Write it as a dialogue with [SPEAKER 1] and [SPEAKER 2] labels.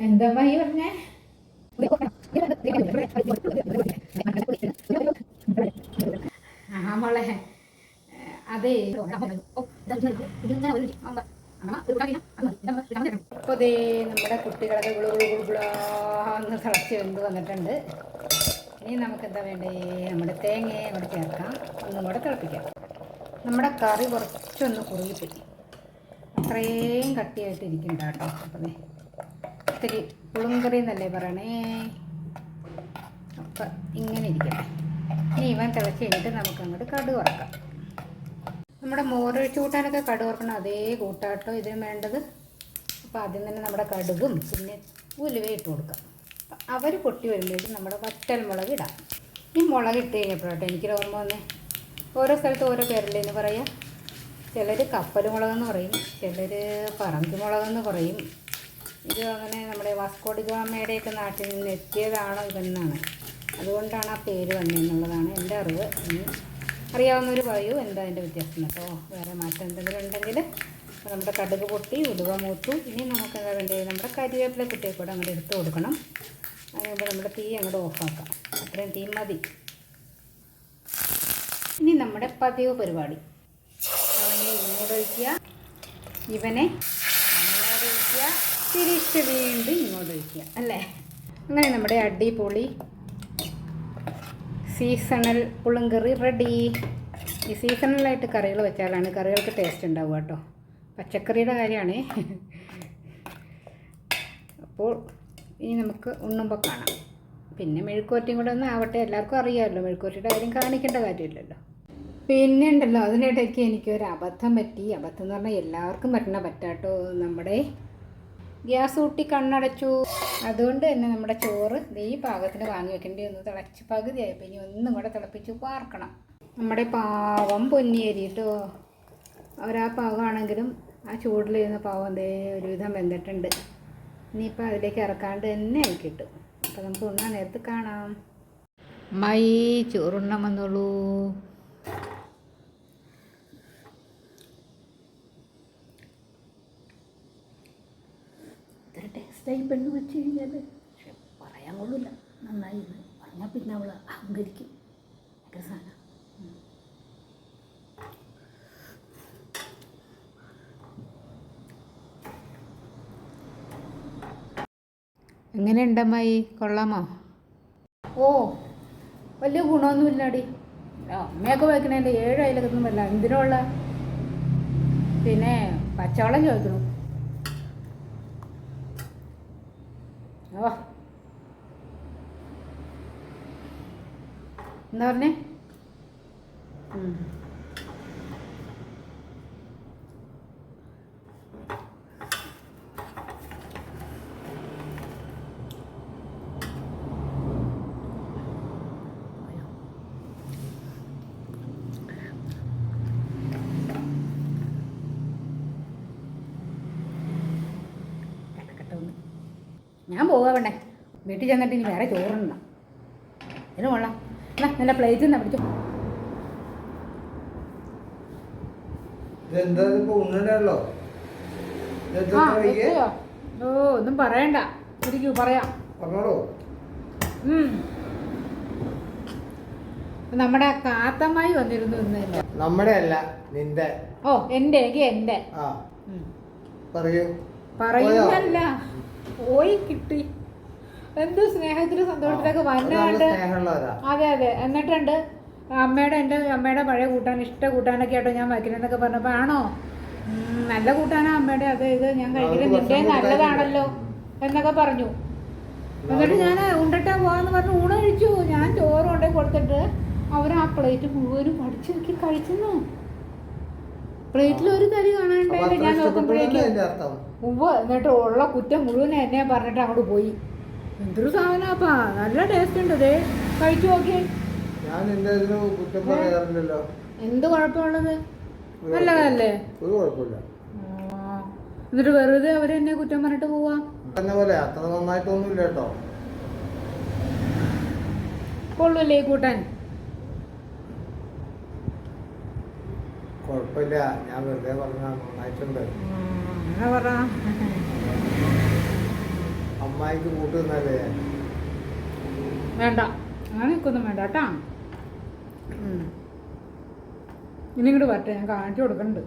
[SPEAKER 1] എന്താ ഈ പറഞ്ഞേ? ആ മോളെ, അതെ അപ്പോൾ ദേ നമ്മുടെ കുട്ടികളൊക്കെ ഗുളുഗുളാന്ന് തിളച്ച് വെന്ത് വന്നിട്ടുണ്ട്. ഇനി നമുക്ക് എന്താ വേണ്ടേ? നമ്മുടെ തേങ്ങയെ കൂടെ ചേർക്കാം, ഒന്നും കൂടെ തിളപ്പിക്കാം. നമ്മുടെ കറി കുറച്ചൊന്ന് കുറുകിപ്പോയി, അത്രയും കട്ടിയായിട്ട് ഇരിക്കണ്ട കേട്ടോ. അപ്പം ഇത്തിരി പുളുങ്കറി എന്നല്ലേ പറയണേ. അപ്പം ഇങ്ങനെ ഇരിക്കട്ടെ. ഇനി ഇവൻ തിളച്ച് കഴിഞ്ഞിട്ട് നമുക്ക് അങ്ങോട്ട് കടുക് വറക്കാം. നമ്മുടെ മോരൊഴിച്ച് കൂട്ടാനൊക്കെ കടുക് വറക്കണം, അതേ കൂട്ടാട്ടോ ഇതിന് വേണ്ടത്. അപ്പോൾ ആദ്യം തന്നെ നമ്മുടെ കടുകും പിന്നെ ഉലുവ ഇട്ട് കൊടുക്കാം. അപ്പം അവർ പൊട്ടി വരുമ്പോഴേക്കും നമ്മുടെ വറ്റൽ മുളക് ഇടാം. ഈ മുളക് ഇട്ട് കഴിഞ്ഞപ്പോഴാട്ടോ എനിക്കൊരു ഓർമ്മ വന്നേ, ഓരോ സ്ഥലത്ത് ഓരോ പേരല്ലേ എന്ന് പറയാം. ചിലർ കപ്പൽ മുളകെന്ന് പറയും, ചിലർ പറങ്കി മുളകെന്ന് പറയും. ഇത് അങ്ങനെ നമ്മുടെ വാസ്കോഡി ഗാമയുടെയൊക്കെ നാട്ടിൽ നിന്ന് എത്തിയതാണോ ഇതെന്നാണ്, അതുകൊണ്ടാണ് ആ പേര് വന്നതെന്നുള്ളതാണ് എൻ്റെ അറിവ്. ഇനി അറിയാവുന്നവർ പറയൂ എന്താ അതിൻ്റെ വ്യത്യാസം കേട്ടോ. വേറെ മാറ്റം എന്തെങ്കിലും ഉണ്ടെങ്കിൽ. നമ്മുടെ കടുക് പൊട്ടി ഉലുവ മൂത്തു. ഇനി നമുക്ക് എന്താ വേണ്ടത്? നമ്മുടെ കരിവേപ്പില കുട്ടിയെക്കൂടെ അങ്ങോട്ട് എടുത്ത് കൊടുക്കണം. അതിനുമ്പോൾ നമ്മുടെ തീ അങ്ങോട്ട് ഓഫാക്കാം. അത്രയും തീ മതി. ഇനി നമ്മുടെ പതിവ് പരിപാടി, അവനെ ഇങ്ങോട്ട് ഒഴിക്കുക, ഇവനെ അങ്ങോട്ട് ഒഴിക്കുക, തിരിച്ച് വീണ്ടും ഇങ്ങോട്ട് ഒഴിക്കുക, അല്ലേ? അങ്ങനെ നമ്മുടെ അടിപൊളി സീസണൽ പുളിങ്കറി റെഡി. ഈ സീസണലായിട്ട് കറികൾ വെച്ചാലാണ് കറികൾക്ക് ടേസ്റ്റ് ഉണ്ടാവുക കേട്ടോ. പച്ചക്കറിയുടെ കാര്യമാണ്. അപ്പോൾ ഇനി നമുക്ക് ഉണ്ണുമ്പോൾ കാണാം. പിന്നെ മെഴുക്കുവരട്ടിയും കൂടെ ഒന്ന് ആവട്ടെ. എല്ലാവർക്കും അറിയാമല്ലോ, മെഴുക്കുവരട്ടിയുടെ കാര്യം കാണിക്കേണ്ട കാര്യമില്ലല്ലോ. പിന്നെ ഉണ്ടല്ലോ, അതിനിടയ്ക്ക് എനിക്കൊരു അബദ്ധം പറ്റി. അബദ്ധം എന്ന് പറഞ്ഞാൽ എല്ലാവർക്കും പറ്റണ പറ്റാട്ടോ. നമ്മുടെ ഗ്യാസ് കൂട്ടി കണ്ണടച്ചു. അതുകൊണ്ട് തന്നെ നമ്മുടെ ചോറ് ഈ പാകത്തിന് വാങ്ങി വെക്കേണ്ടി ഒന്ന് തിളച്ച് പകുതിയായപ്പോൾ ഇനി ഒന്നും കൂടെ തിളപ്പിച്ച് വാർക്കണം. നമ്മുടെ പാവം പൊന്നിയരി കേട്ടോ. അവരാ പാവമാണെങ്കിലും ആ ചൂടിലിരുന്ന പാവം ദേ ഒരുവിധം വെന്തിട്ടുണ്ട്. ഇനിയിപ്പോൾ അതിലേക്ക് ഇറക്കാണ്ട് തന്നെ കിട്ടും. അപ്പോൾ നമുക്ക് ഉണ്ണാൻ നേരത്ത് കാണാം. മൈ ചോറുണ്ണാൻ വന്നോളൂ. ഇത്ര ടേസ്റ്റായി പെണ്ണ് വെച്ച് കഴിഞ്ഞാൽ പക്ഷെ പറയാൻ കൊള്ളില്ല. നന്നായി പറഞ്ഞാൽ പിന്നെ അവൾ അഹങ്കരിക്കും. ഭയങ്കര സാധനം. എങ്ങനെയുണ്ടമ്മായി? കൊള്ളാമോ? ഓ, വലിയ ഗുണമൊന്നുമില്ലാടി. അമ്മയൊക്കെ വയ്ക്കണേൻ്റെ 7 അയലൊക്കൊന്നുമല്ല. എന്തിനുള്ള പിന്നെ പച്ചവെള്ളം ചോദിക്കണം. ഓ, എന്താ പറഞ്ഞേ? ഞാൻ പോകാൻ വേണ്ടേ? വീട്ടിൽ ചെന്നിട്ട് ഇനി വേറെ ചോറുണ്ട. ഇതിന് കൊള്ളാം. എന്നാ നല്ല പ്ലേറ്റിൽ നിന്ന് പിടിച്ചു. ഓ, ഒന്നും പറയണ്ട. ഇരിക്കൂ, പറയാം. നമ്മുടെ കാത്തമ്മായി വന്നിരുന്നു ഇന്നില്ല.
[SPEAKER 2] നമ്മുടെ അല്ല, നിന്റെ.
[SPEAKER 1] ഓ, എന്റെ എന്റെ പറയുന്നല്ല, പോയി കിട്ടി. എന്ത് സ്നേഹത്തിലും സന്തോഷത്തിലൊക്കെ വന്നാണ്ട്. അതെ അതെ. എന്നിട്ടുണ്ട് എൻ്റെ അമ്മയുടെ പഴയ കൂട്ടാൻ, ഇഷ്ട കൂട്ടാനൊക്കെ ആട്ടോ ഞാൻ വയ്ക്കണമെന്നൊക്കെ പറഞ്ഞപ്പോൾ ആണോ നല്ല കൂട്ടാനാ അമ്മയുടെ, അത് ഇത് ഞാൻ കഴിക്കുന്നത് നിന്റെ നല്ലതാണല്ലോ എന്നൊക്കെ പറഞ്ഞു. എന്നിട്ട് ഞാൻ ഉണ്ടിട്ടാ പോകാന്ന് പറഞ്ഞ് ഊണ് കഴിച്ചു. ഞാൻ ചോറ് കൊണ്ടേ കൊടുത്തിട്ട് അവർ ആ പ്ലേറ്റ് മുഴുവനും പഠിച്ചു നോക്കി കഴിച്ചെന്നു. പ്ലേറ്റിൽ ഒരു തരി കാണാണ്ടായില്ല. ഞാൻ നോക്കുമ്പോഴേക്കും എന്നിട്ട് ഉള്ള കുറ്റം മുഴുവൻ എന്നെ പറഞ്ഞിട്ട് അങ്ങോട്ട് പോയി. എന്തൊരു സാധനപ്പാ, നല്ല ടേസ്റ്റ് ഉണ്ട്. ദേ കഴിച്ചു നോക്കിയേ. എന്ത് കുഴപ്പമുള്ളത്? നല്ലതല്ലേ? എന്നിട്ട് വെറുതെ അവരെന്നെ കുറ്റം പറഞ്ഞിട്ട് പോവാ. കൊള്ളൂല്ലേ കൂട്ടാൻ?
[SPEAKER 2] കുഴപ്പമില്ല, ഞാൻ വെറുതെ പറഞ്ഞ നന്നായിട്ടുണ്ട്.
[SPEAKER 1] അങ്ങനെ പറ.
[SPEAKER 2] അമ്മ അമ്മായിക്ക് കൂട്ടുന്നത്
[SPEAKER 1] വേണ്ട അങ്ങനെ നിൽക്കൊന്നും വേണ്ട കേട്ടാ. ഇനി ഇങ്ങോട്ട് വരട്ടെ, ഞാൻ കാണിച്ചു കൊടുക്കുന്നുണ്ട്.